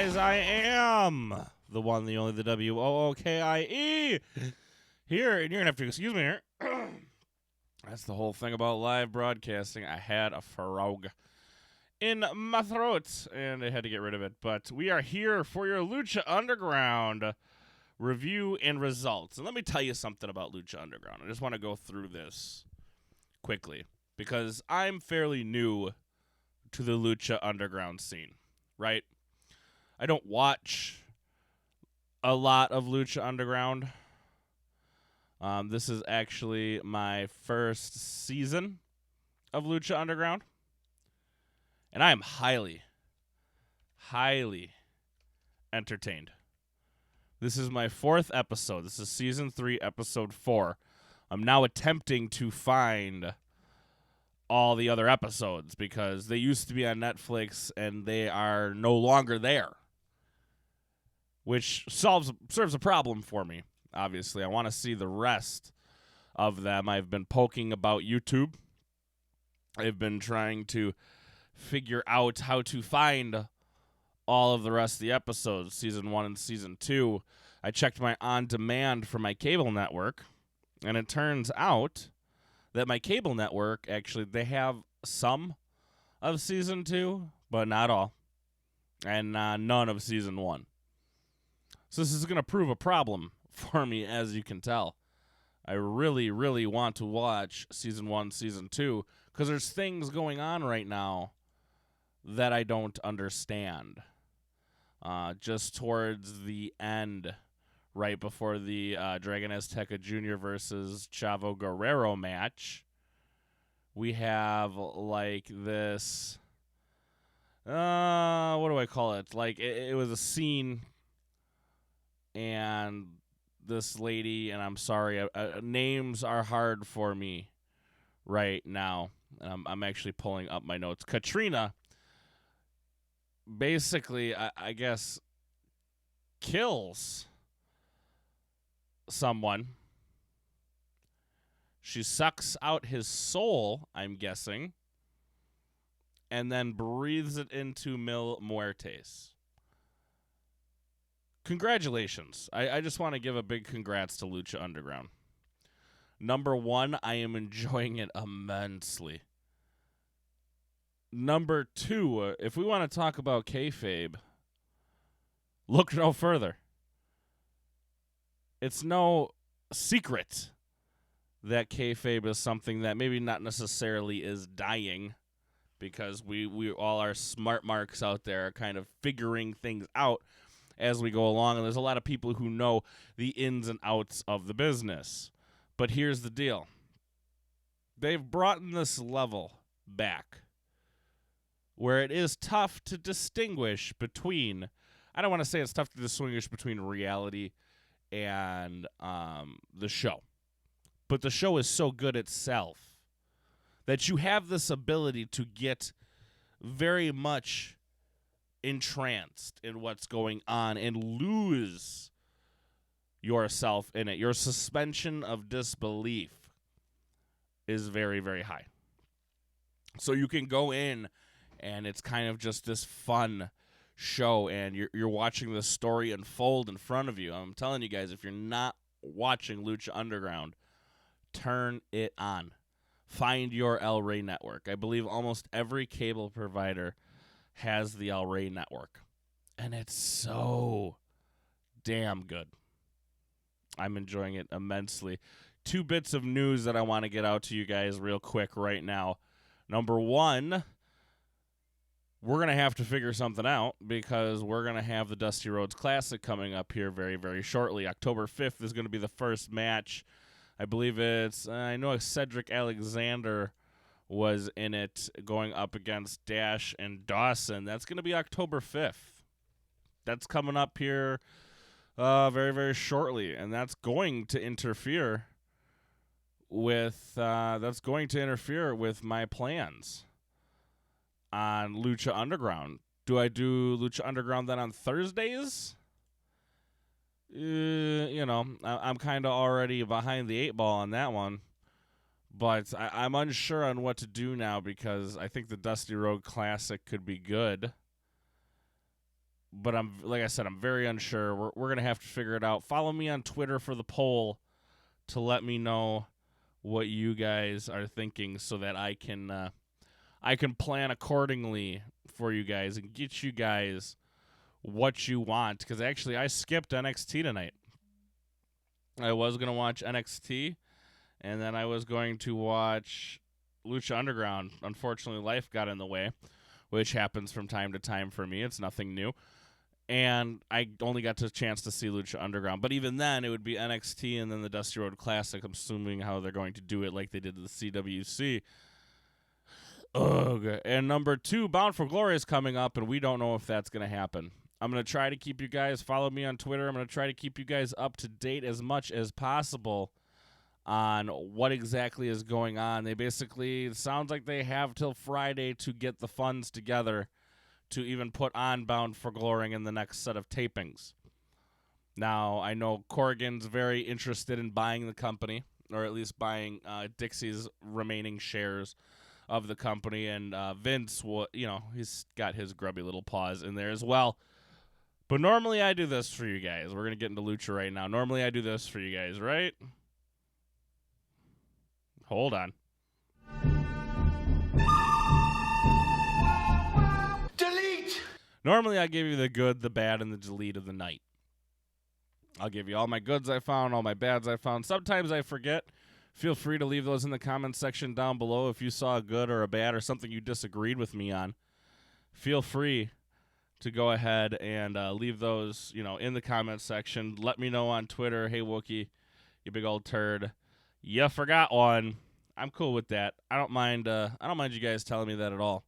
guys, I am the one, the only, the WOOKIE here, and you're going to have to excuse me here. That's the whole thing about live broadcasting. I had a frog in my throat, and I had to get rid of it. But we are here for your Lucha Underground review and results. And let me tell you something about Lucha Underground. I just want to go through this quickly because I'm fairly new to the Lucha Underground scene, right? I don't watch a lot of Lucha Underground. This is actually my first season of Lucha Underground. And I am highly, highly entertained. This is my fourth episode. This is season 3, episode 4. I'm now attempting to find all the other episodes because they used to be on Netflix and they are no longer there, which serves a problem for me. Obviously, I want to see the rest of them. I've been poking about YouTube. I've been trying to figure out how to find all of the rest of the episodes, season 1 and season 2. I checked my on-demand for my cable network, and it turns out that my cable network, actually, they have some of season 2, but not all, and none of season 1. So this is going to prove a problem for me, as you can tell. I really, really want to watch season 1, season 2, because there's things going on right now that I don't understand. Just towards the end, right before the Dragon Azteca Jr. versus Chavo Guerrero match, we have like this, what do I call it? Like it was a scene, and this lady, and I'm sorry, names are hard for me right now. I'm actually pulling up my notes. Katrina basically, I guess, kills someone. She sucks out his soul, I'm guessing, and then breathes it into Mil Muertes. Congratulations. I just want to give a big congrats to Lucha Underground. Number 1, I am enjoying it immensely. Number 2, if we want to talk about kayfabe, look no further. It's no secret that kayfabe is something that maybe not necessarily is dying, because we all our smart marks out there are kind of figuring things out as we go along, and there's a lot of people who know the ins and outs of the business. But here's the deal. They've brought this level back where it is tough to distinguish between, I don't want to say it's tough to distinguish between reality and the show. But the show is so good itself that you have this ability to get very much entranced in what's going on and lose yourself in it. Your suspension of disbelief is very, very high. So you can go in and it's kind of just this fun show, and you're watching the story unfold in front of you. I'm telling you guys, if you're not watching Lucha Underground, turn it on. Find your El Rey network. I believe almost every cable provider has the El Rey network, and it's so damn good. I'm enjoying it immensely. 2 bits of news that I want to get out to you guys real quick right now. Number 1, we're going to have to figure something out because we're going to have the Dusty Rhodes Classic coming up here very, very shortly. October 5th is going to be the first match. I believe it's, I know Cedric Alexander was in it going up against Dash and Dawson. That's going to be October 5th. That's coming up here very, very shortly, and that's going to interfere with my plans on Lucha Underground. Do I do Lucha Underground then on Thursdays? I'm kind of already behind the 8 ball on that one. But I'm unsure on what to do now because I think the Dusty Road Classic could be good. but like I said, I'm very unsure. We're going to have to figure it out. Follow me on Twitter for the poll to let me know what you guys are thinking so that I can plan accordingly for you guys and get you guys what you want. Because actually, I skipped NXT tonight. I was going to watch NXT, and then I was going to watch Lucha Underground. Unfortunately, life got in the way, which happens from time to time for me. It's nothing new. And I only got a chance to see Lucha Underground. But even then, it would be NXT and then the Dusty Road Classic. I'm assuming how they're going to do it like they did to the CWC. Ugh. And number 2, Bound for Glory is coming up, and we don't know if that's going to happen. I'm going to try to keep you guys, follow me on Twitter. I'm going to try to keep you guys up to date as much as possible on what exactly is going on. They basically, it sounds like they have till Friday to get the funds together to even put on Bound for Glory in the next set of tapings. Now, I know Corrigan's very interested in buying the company, or at least buying Dixie's remaining shares of the company, and Vince, he's got his grubby little paws in there as well. But normally I do this for you guys. We're going to get into Lucha right now. Normally I do this for you guys, right? Hold on. Delete! Normally I give you the good, the bad, and the delete of the night. I'll give you all my goods I found, all my bads I found. Sometimes I forget. Feel free to leave those in the comments section down below if you saw a good or a bad or something you disagreed with me on. Feel free to go ahead and leave those, in the comments section. Let me know on Twitter, hey Wookie, you big old turd, you forgot one. I'm cool with that. I don't mind you guys telling me that at all.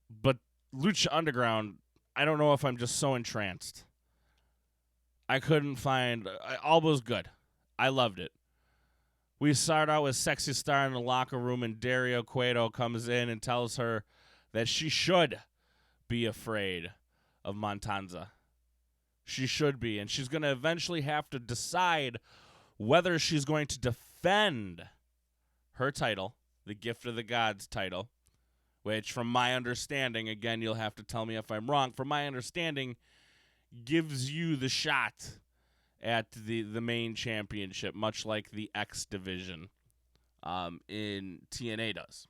But Lucha Underground, I don't know if I'm just so entranced. I couldn't find all was good. I loved it. We start out with Sexy Star in the locker room, and Dario Cueto comes in and tells her that she should be afraid of Montanza. She should be, and she's going to eventually have to decide whether she's going to defend her title, the Gift of the Gods title, which from my understanding, again, you'll have to tell me if I'm wrong, from my understanding, gives you the shot at the main championship, much like the X division in TNA does.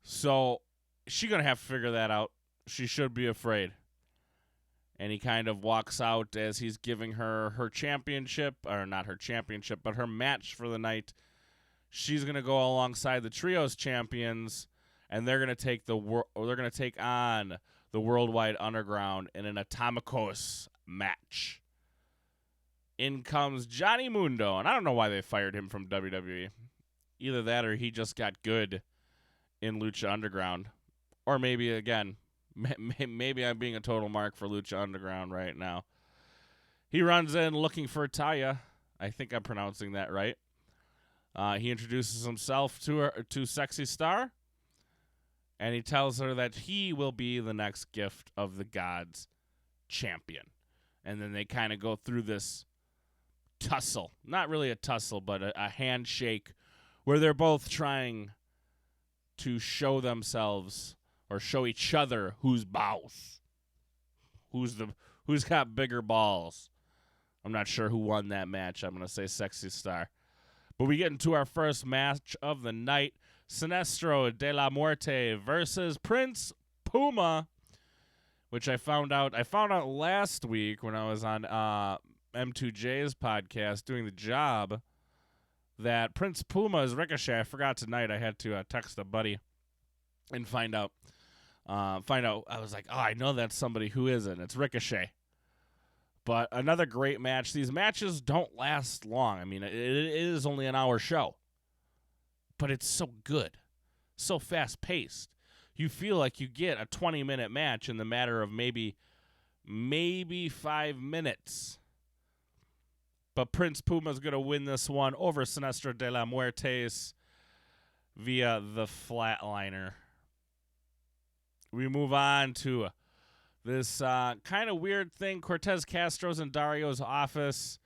So she's going to have to figure that out. She should be afraid. And he kind of walks out as he's giving her championship, or not her championship, but her match for the night. She's going to go alongside the Trios champions, and they're going to take on the Worldwide Underground in an Atomicos match. In comes Johnny Mundo, and I don't know why they fired him from WWE. Either that or he just got good in Lucha Underground. Or maybe, again, maybe I'm being a total mark for Lucha Underground right now. He runs in looking for Taya. I think I'm pronouncing that right. He introduces himself to Sexy Star, and he tells her that he will be the next Gift of the Gods champion. And then they kind of go through this tussle. Not really a tussle, but a handshake where they're both trying to show themselves or show each other who's boss. Who's got bigger balls. I'm not sure who won that match. I'm going to say Sexy Star. But we get into our first match of the night. Sinestro de la Muerte versus Prince Puma, which I found out last week when I was on M2J's podcast doing the job, that Prince Puma is Ricochet. I forgot tonight. I had to text a buddy and find out. I was like, oh, I know that's somebody who isn't. It's Ricochet. But another great match. These matches don't last long. I mean, it is only an hour show. But it's so good. So fast-paced. You feel like you get a 20-minute match in the matter of maybe 5 minutes. But Prince Puma's going to win this one over Sinestro de la Muertes via the Flatliner. We move on to this kind of weird thing. Cortez Castro's in Dario's office.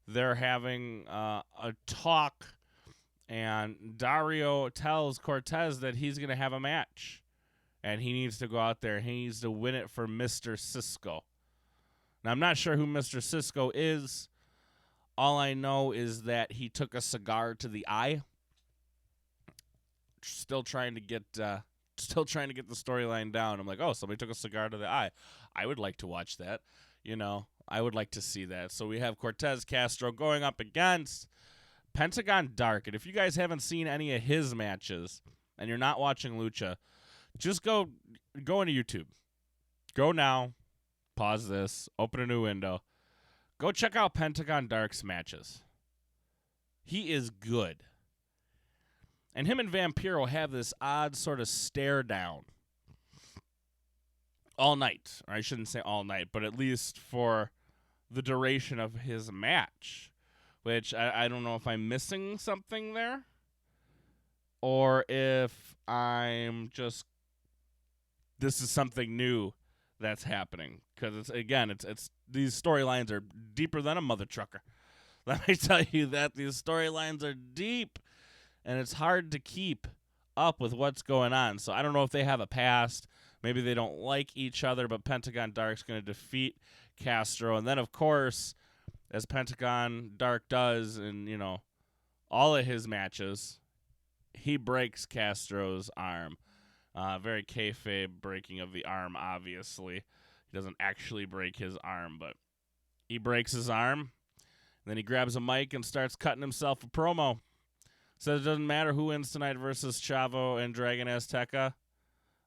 They're having a talk, and Dario tells Cortez that he's going to have a match. and he needs to go out there. He needs to win it for Mr. Cisco. Now, I'm not sure who Mr. Cisco is. All I know is that he took a cigar to the eye. Still trying to get the storyline down. I'm like, oh, somebody took a cigar to the eye. I would like to watch that. I would like to see that. So we have Cortez Castro going up against Pentagon Dark. And if you guys haven't seen any of his matches and you're not watching Lucha, just go into YouTube. Go now. Pause this. Open a new window. Go check out Pentagon Dark's matches. He is good. And him and Vampiro have this odd sort of stare down all night. Or I shouldn't say all night, but at least for the duration of his match. Which I don't know if I'm missing something there. Or if this is something new that's happening. Because it's these storylines are deeper than a mother trucker. Let me tell you that these storylines are deep. And it's hard to keep up with what's going on. So I don't know if they have a past. Maybe they don't like each other, but Pentagon Dark's going to defeat Castro. And then, of course, as Pentagon Dark does in, all of his matches, he breaks Castro's arm. Very kayfabe breaking of the arm, obviously. He doesn't actually break his arm, but he breaks his arm. Then he grabs a mic and starts cutting himself a promo. Says it doesn't matter who wins tonight versus Chavo and Dragon Azteca.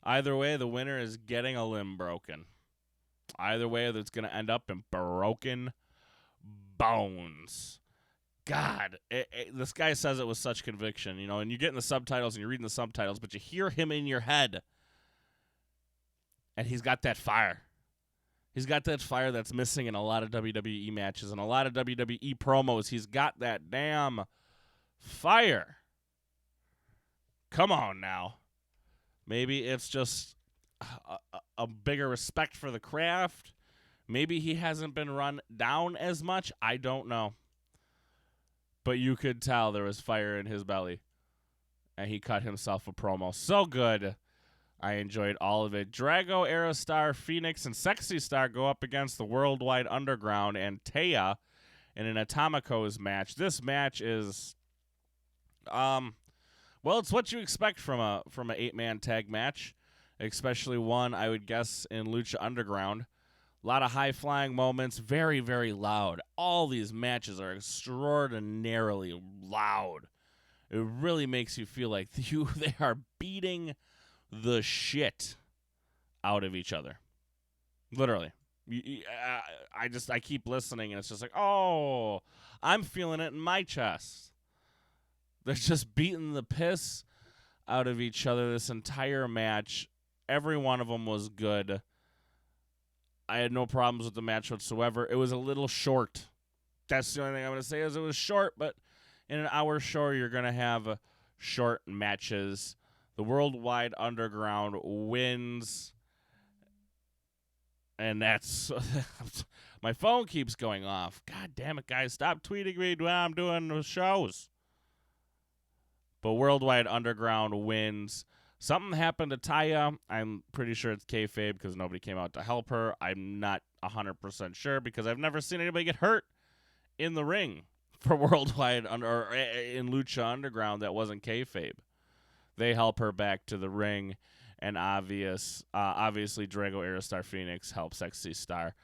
Either way, the winner is getting a limb broken. Either way, that's going to end up in broken bones. God, this guy says it with such conviction, and you get in the subtitles and you're reading the subtitles, but you hear him in your head. And he's got that fire. He's got that fire that's missing in a lot of WWE matches and a lot of WWE promos. He's got that damn fire. Come on now. Maybe it's just a bigger respect for the craft. Maybe he hasn't been run down as much. I don't know. But you could tell there was fire in his belly. And he cut himself a promo. So good. I enjoyed all of it. Drago, Aerostar, Phoenix, and Sexy Star go up against the Worldwide Underground and Taya in an Atomicos match. This match is it's what you expect from a 8-man tag match, especially one I would guess in Lucha Underground. A lot of high-flying moments, very, very loud. All these matches are extraordinarily loud. It really makes you feel like they are beating the shit out of each other. Literally. I keep listening, and it's just like, oh, I'm feeling it in my chest. They're just beating the piss out of each other this entire match. Every one of them was good. I had no problems with the match whatsoever. It was a little short. That's the only thing I'm going to say is it was short, but in an hour show, you're going to have short matches. The Worldwide Underground wins. And that's... my phone keeps going off. God damn it, guys. Stop tweeting me when I'm doing the shows. But Worldwide Underground wins. Something happened to Taya. I'm pretty sure it's kayfabe because nobody came out to help her. I'm not 100% sure because I've never seen anybody get hurt in the ring for Worldwide or in Lucha Underground that wasn't kayfabe. They help her back to the ring, and obviously Drago Aerostar Phoenix helps Sexy Star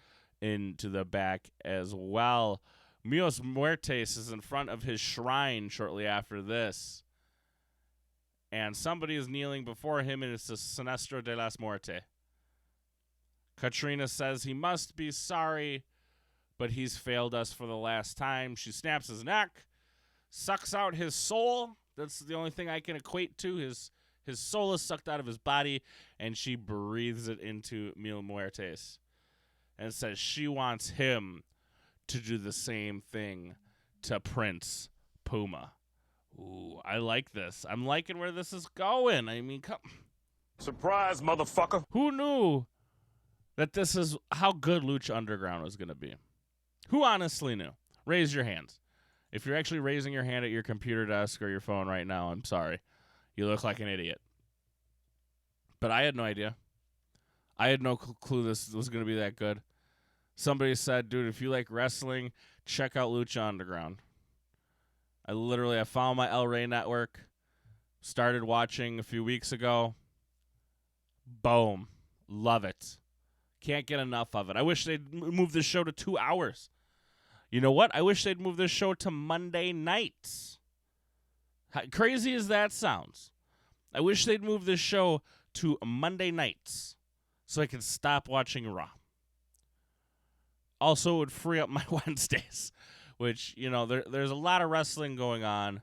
into the back as well. Mios Muertes is in front of his shrine shortly after this. And somebody is kneeling before him, and it's the Sinestro de las Muerte. Katrina says he must be sorry, but he's failed us for the last time. She snaps his neck, sucks out his soul. That's the only thing I can equate to. His soul is sucked out of his body, and she breathes it into Mil Muertes and says she wants him to do the same thing to Prince Puma. Ooh, I like this. I'm liking where this is going. I mean, come. Surprise, motherfucker. Who knew that this is how good Lucha Underground was going to be? Who honestly knew? Raise your hands. If you're actually raising your hand at your computer desk or your phone right now, I'm sorry. You look like an idiot. But I had no idea. I had no clue this was going to be that good. Somebody said, dude, if you like wrestling, check out Lucha Underground. I found my El Rey network, started watching a few weeks ago. Boom. Love it. Can't get enough of it. I wish they'd move this show to 2 hours. You know what? I wish they'd move this show to Monday nights. How crazy as that sounds. I wish they'd move this show to Monday nights so I could stop watching Raw. Also, it would free up my Wednesdays, which, you know, there's a lot of wrestling going on.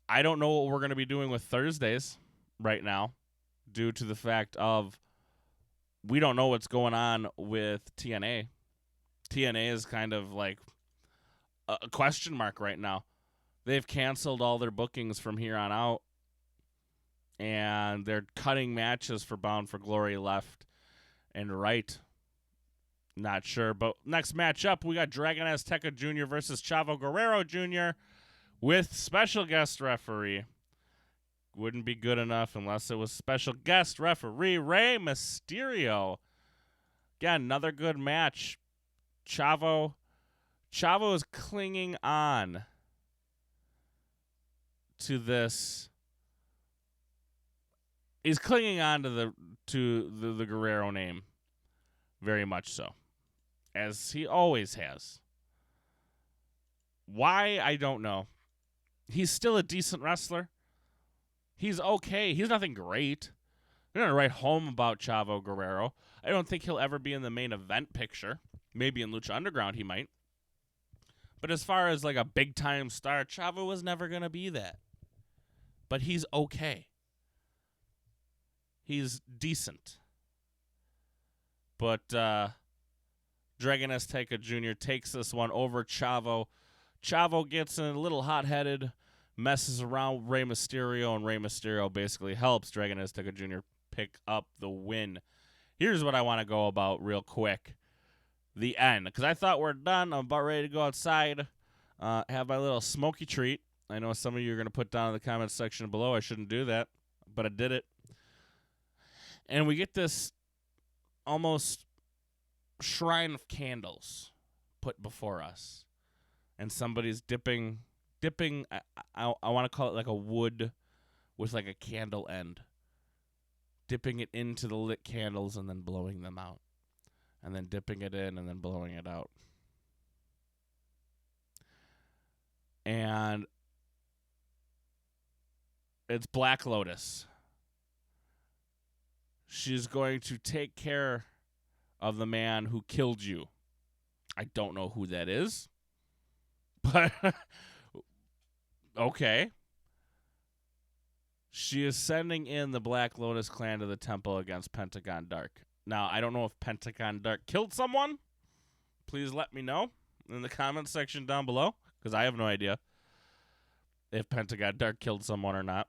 I don't know what we're going to be doing with Thursdays right now due to the fact of we don't know what's going on with TNA. TNA is kind of like a question mark right now. They've canceled all their bookings from here on out, and they're cutting matches for Bound for Glory left and right. Not sure, but next matchup, we got Dragon Azteca Jr. versus Chavo Guerrero Jr. with special guest referee. Wouldn't be good enough unless it was special guest referee Rey Mysterio. Again, another good match. Chavo is clinging on to this. He's clinging on to the Guerrero name, very much so, as he always has. Why, I don't know. He's still a decent wrestler. He's okay. He's nothing great. I'm going to write home about Chavo Guerrero. I don't think he'll ever be in the main event picture. Maybe in Lucha Underground he might. But as far as like a big-time star, Chavo was never going to be that. But he's okay. He's decent. But Dragon Azteca Jr. takes this one over Chavo. Chavo gets in a little hot-headed, messes around Rey Mysterio, and Rey Mysterio basically helps Dragon Azteca Jr. pick up the win. Here's what I want to go about real quick. The end. Because I thought we're done. I'm about ready to go outside, have my little smoky treat. I know some of you are going to put down in the comments section below I shouldn't do that, but I did it. And we get this almost shrine of candles put before us. And somebody's dipping, I want to call it like a wood with like a candle end. Dipping it into the lit candles and then blowing them out. And then dipping it in and then blowing it out. And it's Black Lotus. She's going to take care of the man who killed you. I don't know who that is. But, okay. She is sending in the Black Lotus clan to the temple against Pentagon Dark. Now, I don't know if Pentagon Dark killed someone. Please let me know in the comments section down below, because I have no idea if Pentagon Dark killed someone or not.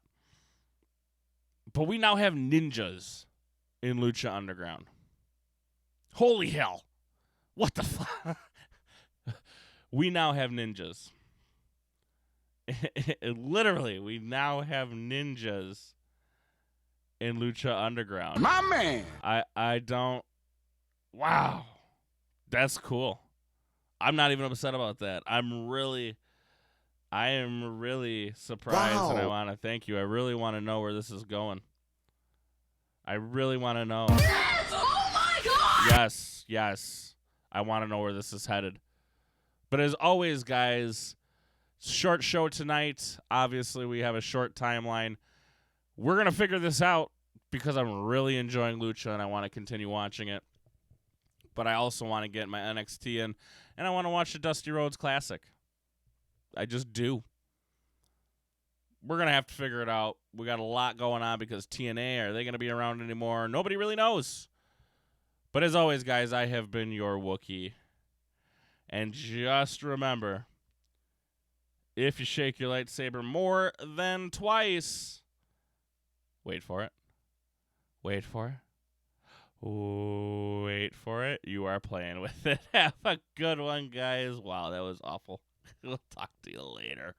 But we now have ninjas in Lucha Underground. Holy hell. What the fuck? We now have ninjas. Literally, we now have ninjas in Lucha Underground. My man. I don't. Wow. That's cool. I'm not even upset about that. I am really surprised, wow. And I want to thank you. I really want to know where this is going. I really want to know. Yes! Oh my God! Yes. I want to know where this is headed. But as always, guys, short show tonight. Obviously, we have a short timeline. We're going to figure this out because I'm really enjoying Lucha and I want to continue watching it. But I also want to get my NXT in, and I want to watch the Dusty Rhodes Classic. I just do. We're going to have to figure it out. We got a lot going on because TNA, are they going to be around anymore? Nobody really knows. But as always, guys, I have been your Wookie. And just remember, if you shake your lightsaber more than twice, wait for it. Wait for it. Wait for it. You are playing with it. Have a good one, guys. Wow, that was awful. We'll talk to you later.